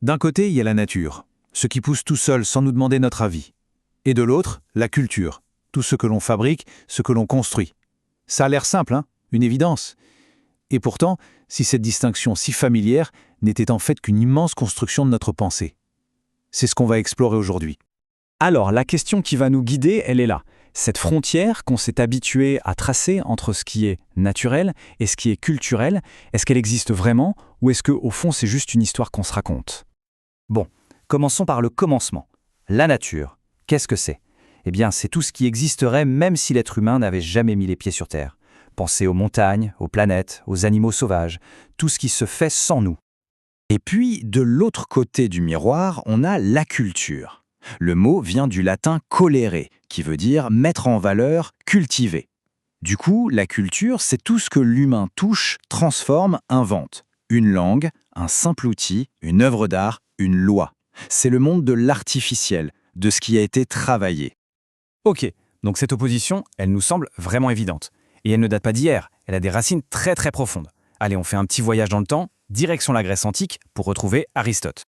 D'un côté, il y a la nature, ce qui pousse tout seul sans nous demander notre avis. Et de l'autre, la culture, tout ce que l'on fabrique, ce que l'on construit. Ça a l'air simple, hein, une évidence. Et pourtant, si cette distinction si familière n'était en fait qu'une immense construction de notre pensée. C'est ce qu'on va explorer aujourd'hui. Alors, la question qui va nous guider, elle est là. Cette frontière qu'on s'est habitué à tracer entre ce qui est naturel et ce qui est culturel, est-ce qu'elle existe vraiment ou est-ce qu'au fond c'est juste une histoire qu'on se raconte? Bon, commençons par le commencement. La nature, qu'est-ce que c'est? Eh bien, c'est tout ce qui existerait même si l'être humain n'avait jamais mis les pieds sur Terre. Pensez aux montagnes, aux planètes, aux animaux sauvages, tout ce qui se fait sans nous. Et puis, de l'autre côté du miroir, on a la culture. Le mot vient du latin colere, qui veut dire mettre en valeur, cultiver. Du coup, la culture, c'est tout ce que l'humain touche, transforme, invente. Une langue, un simple outil, une œuvre d'art, une loi. C'est le monde de l'artificiel, de ce qui a été travaillé. Ok, donc cette opposition, elle nous semble vraiment évidente. Et elle ne date pas d'hier, elle a des racines très très profondes. Allez, on fait un petit voyage dans le temps, direction la Grèce antique, pour retrouver Aristote.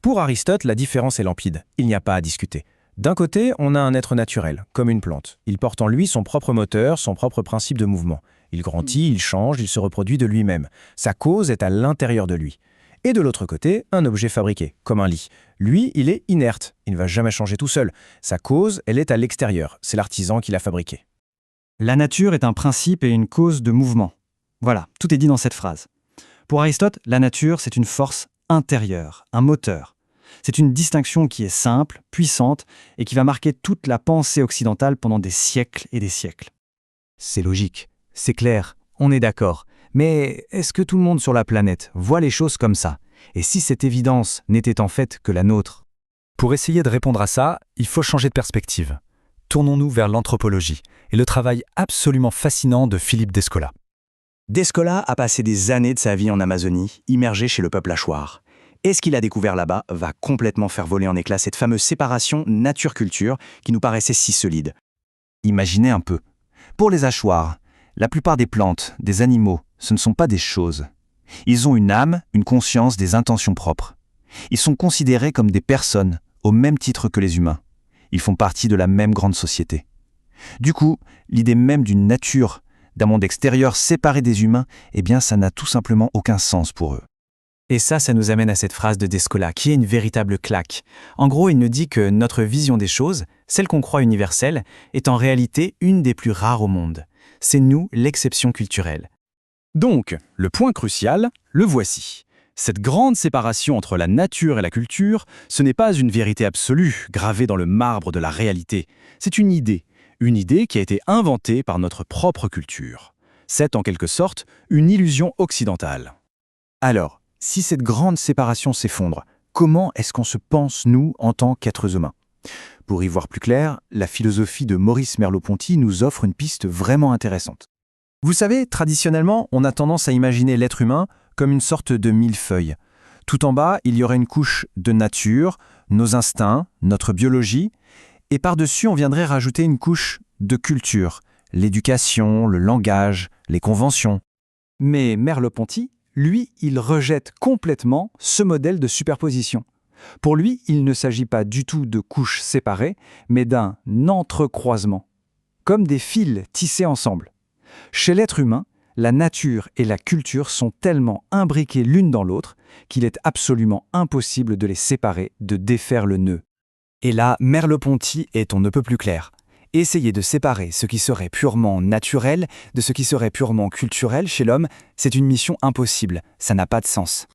Pour Aristote, la différence est limpide, il n'y a pas à discuter. D'un côté, on a un être naturel, comme une plante. Il porte en lui son propre moteur, son propre principe de mouvement. Il grandit, il change, il se reproduit de lui-même. Sa cause est à l'intérieur de lui. Et de l'autre côté, un objet fabriqué, comme un lit. Lui, il est inerte, il ne va jamais changer tout seul. Sa cause, elle est à l'extérieur, c'est l'artisan qui l'a fabriqué. La nature est un principe et une cause de mouvement. Voilà, tout est dit dans cette phrase. Pour Aristote, la nature, c'est une force intérieure, un moteur. C'est une distinction qui est simple, puissante et qui va marquer toute la pensée occidentale pendant des siècles et des siècles. C'est logique, c'est clair, on est d'accord. Mais est-ce que tout le monde sur la planète voit les choses comme ça? Et si cette évidence n'était en fait que la nôtre? Pour essayer de répondre à ça, il faut changer de perspective. Tournons-nous vers l'anthropologie et le travail absolument fascinant de Philippe Descola. Descola a passé des années de sa vie en Amazonie, immergé chez le peuple Achuar. Et ce qu'il a découvert là-bas va complètement faire voler en éclats cette fameuse séparation nature-culture qui nous paraissait si solide. Imaginez un peu. Pour les Achuar, la plupart des plantes, des animaux, ce ne sont pas des choses. Ils ont une âme, une conscience, des intentions propres. Ils sont considérés comme des personnes, au même titre que les humains. Ils font partie de la même grande société. Du coup, l'idée même d'une nature, d'un monde extérieur séparé des humains, eh bien ça n'a tout simplement aucun sens pour eux. Et ça nous amène à cette phrase de Descola, qui est une véritable claque. En gros, il nous dit que notre vision des choses, celle qu'on croit universelle, est en réalité une des plus rares au monde. C'est nous, l'exception culturelle. Donc, le point crucial, le voici. Cette grande séparation entre la nature et la culture, ce n'est pas une vérité absolue, gravée dans le marbre de la réalité. C'est une idée qui a été inventée par notre propre culture. C'est en quelque sorte une illusion occidentale. Alors, si cette grande séparation s'effondre, comment est-ce qu'on se pense, nous, en tant qu'êtres humains? Pour y voir plus clair, la philosophie de Maurice Merleau-Ponty nous offre une piste vraiment intéressante. Vous savez, traditionnellement, on a tendance à imaginer l'être humain comme une sorte de millefeuille. Tout en bas, il y aurait une couche de nature, nos instincts, notre biologie, et par-dessus, on viendrait rajouter une couche de culture, l'éducation, le langage, les conventions. Mais Merleau-Ponty, lui, il rejette complètement ce modèle de superposition. Pour lui, il ne s'agit pas du tout de couches séparées, mais d'un entrecroisement, comme des fils tissés ensemble. Chez l'être humain, la nature et la culture sont tellement imbriquées l'une dans l'autre qu'il est absolument impossible de les séparer, de défaire le nœud. Et là, Merleau-Ponty est on ne peut plus clair. Essayer de séparer ce qui serait purement naturel de ce qui serait purement culturel chez l'homme, c'est une mission impossible, ça n'a pas de sens.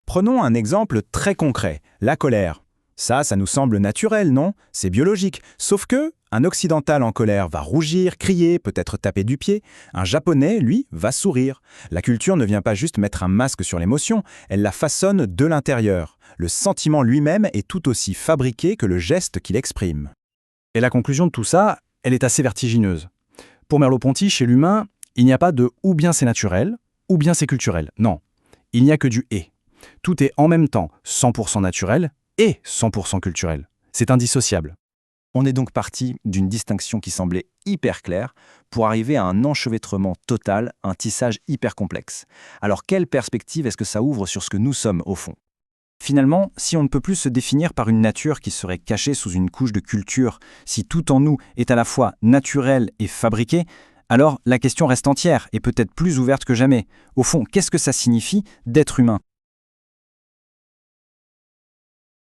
Prenons un exemple très concret, la colère. Ça nous semble naturel, non? C'est biologique. Sauf que, un occidental en colère va rougir, crier, peut-être taper du pied. Un japonais, lui, va sourire. La culture ne vient pas juste mettre un masque sur l'émotion, elle la façonne de l'intérieur. Le sentiment lui-même est tout aussi fabriqué que le geste qu'il exprime. Et la conclusion de tout ça, elle est assez vertigineuse. Pour Merleau-Ponty, chez l'humain, il n'y a pas de ou bien c'est naturel, ou bien c'est culturel. Non, il n'y a que du « et ». Tout est en même temps 100% naturel et 100% culturel. C'est indissociable. On est donc parti d'une distinction qui semblait hyper claire pour arriver à un enchevêtrement total, un tissage hyper complexe. Alors quelle perspective est-ce que ça ouvre sur ce que nous sommes au fond? Finalement, si on ne peut plus se définir par une nature qui serait cachée sous une couche de culture, si tout en nous est à la fois naturel et fabriqué, alors la question reste entière et peut-être plus ouverte que jamais. Au fond, qu'est-ce que ça signifie d'être humain ?